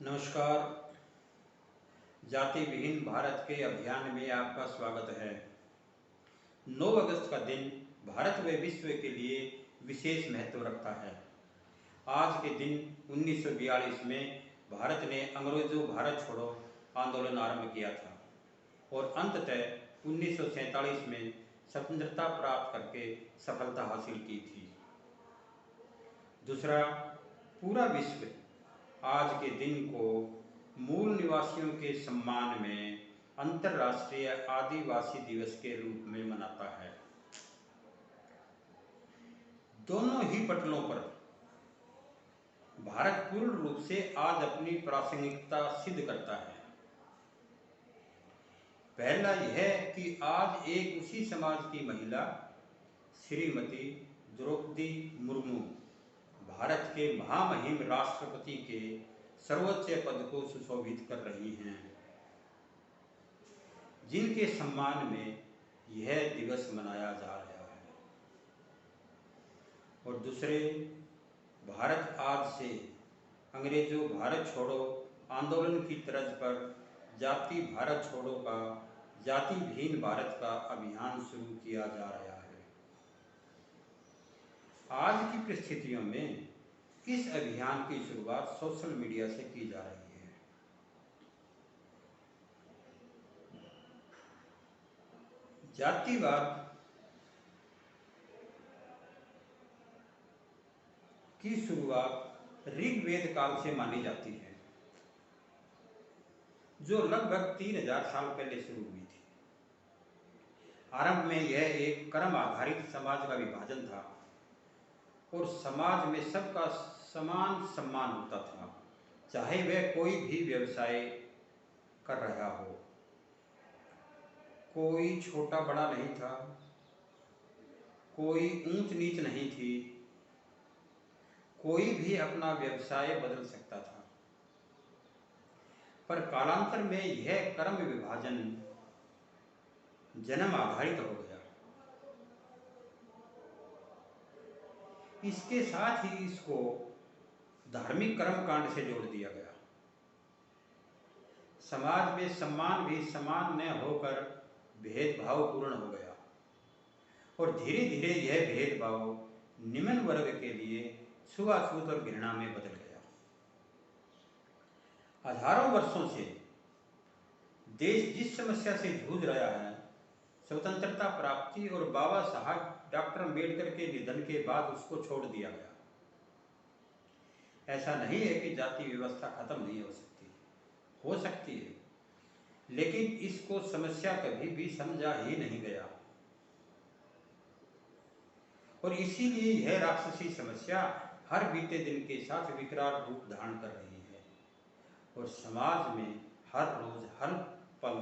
नमस्कार। जाति विहीन भारत के अभियान में आपका स्वागत है। 9 अगस्त का दिन भारत व विश्व के लिए विशेष महत्व रखता है। आज के दिन 1942 में भारत ने अंग्रेजों भारत छोड़ो आंदोलन आरंभ किया था और अंततः 1947 में स्वतंत्रता प्राप्त करके सफलता हासिल की थी। दूसरा, पूरा विश्व आज के दिन को मूल निवासियों के सम्मान में अंतर्राष्ट्रीय आदिवासी दिवस के रूप में मनाता है। दोनों ही पटलों पर भारत पूर्ण रूप से आज अपनी प्रासंगिकता सिद्ध करता है। पहला यह कि आज एक उसी समाज की महिला श्रीमती द्रौपदी मुर्मू भारत के महामहिम राष्ट्रपति के सर्वोच्च पद को सुशोभित कर रही हैं, जिनके सम्मान में यह दिवस मनाया जा रहा है। और दूसरे, भारत आज से अंग्रेजों भारत छोड़ो आंदोलन की तर्ज पर जाति भारत छोड़ो का जाति विहीन भारत का अभियान शुरू किया जा रहा है। आज की परिस्थितियों में इस अभियान की शुरुआत सोशल मीडिया से की जा रही है। जातिवाद की शुरुआत ऋग्वेद काल से मानी जाती है, जो लगभग 3000 साल पहले शुरू हुई थी। आरंभ में यह एक कर्म आधारित समाज का विभाजन था और समाज में सबका समान सम्मान होता था, चाहे वह कोई भी व्यवसाय कर रहा हो। कोई छोटा बड़ा नहीं था, कोई ऊंच नीच नहीं थी, कोई भी अपना व्यवसाय बदल सकता था। पर कालांतर में यह कर्म विभाजन जन्म आधारित हो गया। इसके साथ ही इसको धार्मिक कर्मकांड से जोड़ दिया गया। समाज में सम्मान भी समान न होकर भेदभाव पूर्ण हो गया और धीरे धीरे यह भेदभाव निम्न वर्ग के लिए छुआछूत और घृणा में बदल गया। हजारों वर्षों से देश जिस समस्या से जूझ रहा है, स्वतंत्रता प्राप्ति और बाबा साहब डॉक्टर अम्बेडकर के निधन के बाद उसको छोड़ दिया गया। ऐसा नहीं है कि जाति व्यवस्था खत्म नहीं हो सकती है, लेकिन इसको समस्या कभी भी समझा ही नहीं गया और इसीलिए यह राक्षसी समस्या हर बीते दिन के साथ विकराल रूप धारण कर रही है और समाज में हर रोज हर पल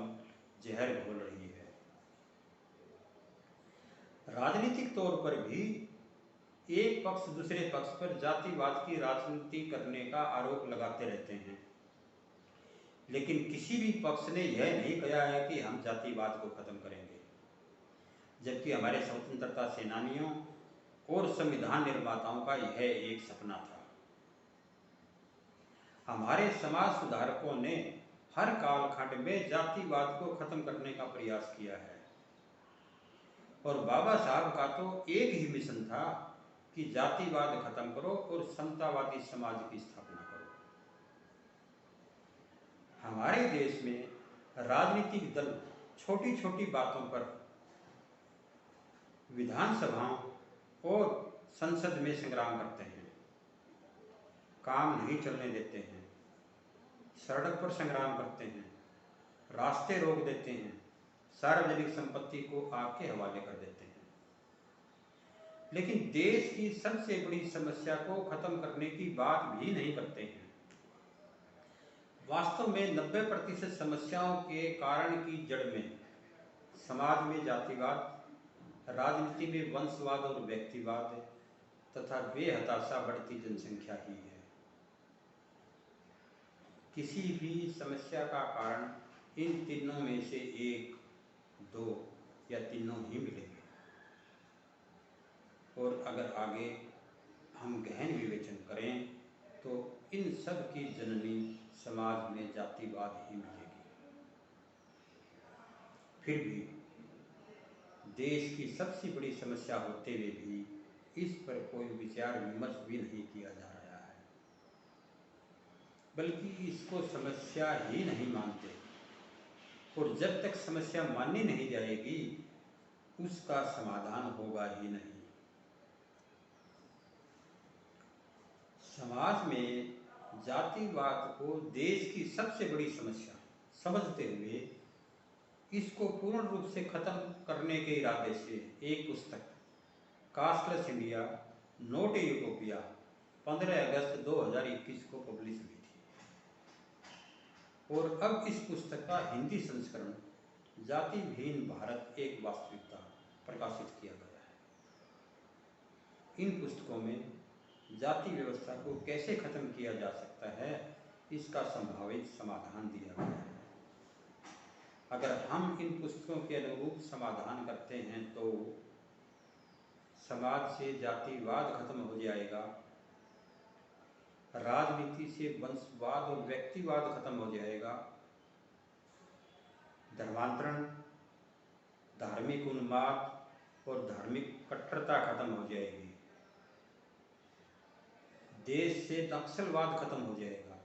जहर घोल रही है। राजनीतिक तौर पर भी एक पक्ष दूसरे पक्ष पर जातिवाद की राजनीति करने का आरोप लगाते रहते हैं, लेकिन किसी भी पक्ष ने यह नहीं कहा है कि हम जातिवाद को खत्म करेंगे, जबकि हमारे स्वतंत्रता सेनानियों और संविधान निर्माताओं का यह एक सपना था। हमारे समाज सुधारकों ने हर कालखंड में जातिवाद को खत्म करने का प्रयास किया है और बाबा साहब का तो एक ही मिशन था कि जातिवाद खत्म करो और समतावादी समाज की स्थापना करो। हमारे देश में राजनीतिक दल छोटी छोटी बातों पर विधानसभाओं और संसद में संग्राम करते हैं, काम नहीं चलने देते हैं, सड़क पर संग्राम करते हैं, रास्ते रोक देते हैं, सार्वजनिक संपत्ति को आग के हवाले कर देते हैं, लेकिन देश की सबसे बड़ी समस्या को खत्म करने की बात भी नहीं करते हैं। वास्तव में 90% समस्याओं के कारण की जड़ में समाज में जातिवाद, राजनीति में वंशवाद और व्यक्तिवाद तथा बेहताशा बढ़ती जनसंख्या ही है। किसी भी समस्या का कारण इन तीनों में से एक, दो या तीनों ही मिलेंगे और अगर आगे हम गहन विवेचन करें तो इन सब की जननी समाज में जातिवाद ही मिलेगी। फिर भी देश की सबसे बड़ी समस्या होते हुए भी इस पर कोई विचार विमर्श भी नहीं किया जा रहा है, बल्कि इसको समस्या ही नहीं मानते, और जब तक समस्या मानी नहीं जाएगी उसका समाधान होगा ही नहीं। समाज में जातिवाद को देश की सबसे बड़ी समस्या समझते हुए इसको पूर्ण रूप से खत्म करने के इरादे से एक पुस्तक casteless India not a utopia 15 अगस्त 2021 को पब्लिश हुई थी, और अब इस पुस्तक का हिंदी संस्करण जाति विहीन भारत एक वास्तविकता प्रकाशित किया गया है। इन पुस्तकों में जाति व्यवस्था को कैसे खत्म किया जा सकता है इसका संभावित समाधान दिया गया है। अगर हम इन पुस्तकों के अनुरूप समाधान करते हैं तो समाज से जातिवाद खत्म हो जाएगा, राजनीति से वंशवाद और व्यक्तिवाद खत्म हो जाएगा, धर्मांतरण, धार्मिक उन्माद और धार्मिक कट्टरता खत्म हो जाएगी, देश से नक्सलवाद खत्म हो जाएगा,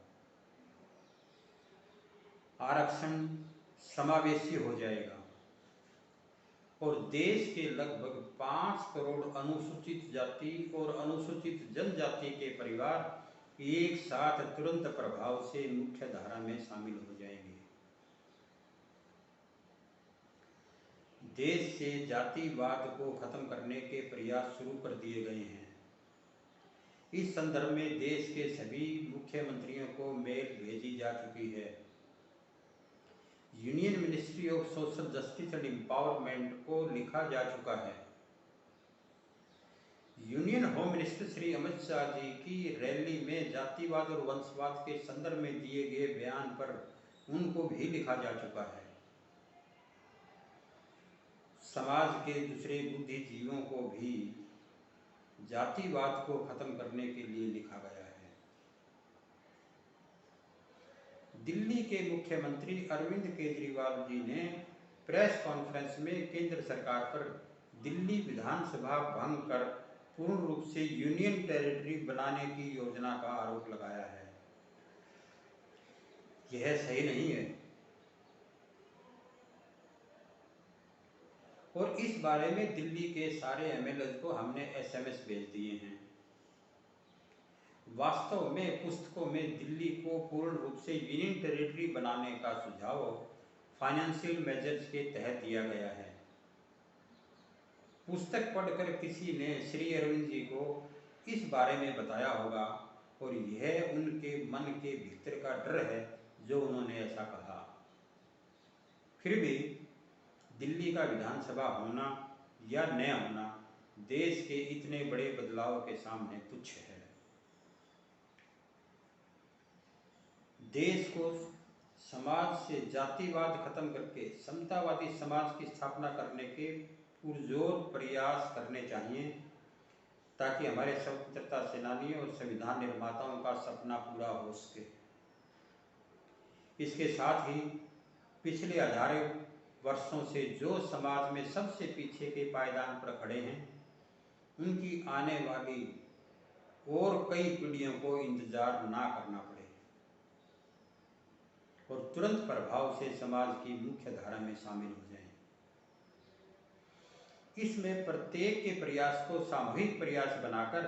आरक्षण समावेशी हो जाएगा, और देश के लगभग 5 करोड़ अनुसूचित जाति और अनुसूचित जनजाति के परिवार एक साथ तुरंत प्रभाव से मुख्य धारा में शामिल हो जाएंगे। देश से जातिवाद को खत्म करने के प्रयास शुरू कर दिए गए हैं। इस संदर्भ में देश के सभी मुख्यमंत्रियों को मेल भेजी जा चुकी है। Union ministry of social justice and empowerment को लिखा जा चुका है। Union home minister Shri Amit Shah ji की रैली में जातिवाद और वंशवाद के संदर्भ में दिए गए बयान पर उनको भी लिखा जा चुका है। समाज के दूसरे बुद्धिजीवियों को भी जातिवाद को खत्म करने के लिए लिखा गया है। दिल्ली के मुख्यमंत्री अरविंद केजरीवाल जी ने प्रेस कॉन्फ्रेंस में केंद्र सरकार पर दिल्ली विधानसभा भंग कर पूर्ण रूप से यूनियन टेरिटरी बनाने की योजना का आरोप लगाया है। यह सही नहीं है, और इस बारे में दिल्ली के सारे एमएलए को हमने एसएमएस भेज दिए हैं। वास्तव में पुस्तकों में दिल्ली को पूर्ण रूप से यूनियन टेरिटरी बनाने का सुझाव फाइनेंशियल मेजर्स के तहत दिया गया है। पुस्तक पढ़कर किसी ने श्री अरविंद जी को इस बारे में बताया होगा, और यह उनके मन के भीतर का डर है जो उन्होंने ऐसा कहा। फिर भी दिल्ली का विधानसभा होना या न होना देश के इतने बड़े बदलाव के सामने तुच्छ है। देश को समाज से जातिवाद खत्म करके समतावादी समाज की स्थापना करने के पुरजोर प्रयास करने चाहिए, ताकि हमारे स्वतंत्रता सेनानियों और संविधान निर्माताओं का सपना पूरा हो सके। इसके साथ ही पिछले हजारों वर्षों से जो समाज में सबसे पीछे के पायदान पर खड़े हैं, उनकी आने वाली और कई पीढ़ियों को इंतजार ना करना पड़े और तुरंत प्रभाव से समाज की मुख्य धारा में शामिल हो जाएं। इसमें प्रत्येक के प्रयास को सामूहिक प्रयास बनाकर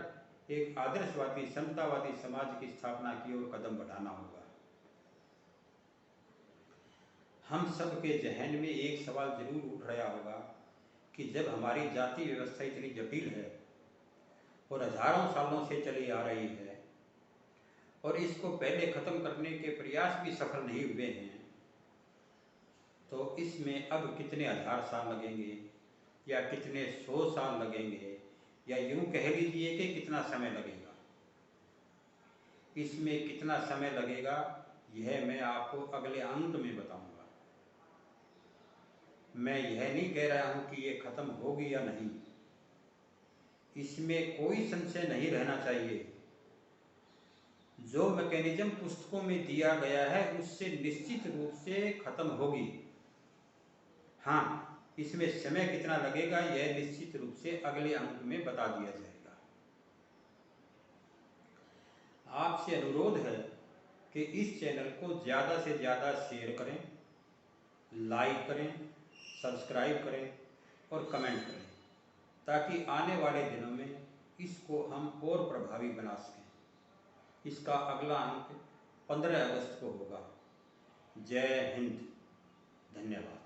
एक आदर्शवादी समतावादी समाज की स्थापना की ओर कदम बढ़ाना होगा। हम सब के जहन में एक सवाल जरूर उठ रहा होगा कि जब हमारी जाति व्यवस्था इतनी जटिल है और हजारों सालों से चली आ रही है और इसको पहले खत्म करने के प्रयास भी सफल नहीं हुए हैं, तो इसमें अब कितने हजार साल लगेंगे या कितने 100 साल लगेंगे, या यूं कह लीजिए कि कितना समय लगेगा। इसमें कितना समय लगेगा यह मैं आपको अगले अंक में बताऊंगा। मैं यह नहीं कह रहा हूं कि ये खत्म होगी या नहीं, इसमें कोई संशय नहीं रहना चाहिए जो मैकेनिज्म पुस्तकों में दिया गया है उससे निश्चित रूप से खत्म होगी। हाँ, इसमें समय कितना लगेगा यह निश्चित रूप से अगले अंक में बता दिया जाएगा। आपसे अनुरोध है कि इस चैनल को ज़्यादा से ज़्यादा शेयर करें, लाइक करें, सब्सक्राइब करें और कमेंट करें, ताकि आने वाले दिनों में इसको हम और प्रभावी बना सकें। इसका अगला अंक 15 अगस्त को होगा। जय हिंद, धन्यवाद।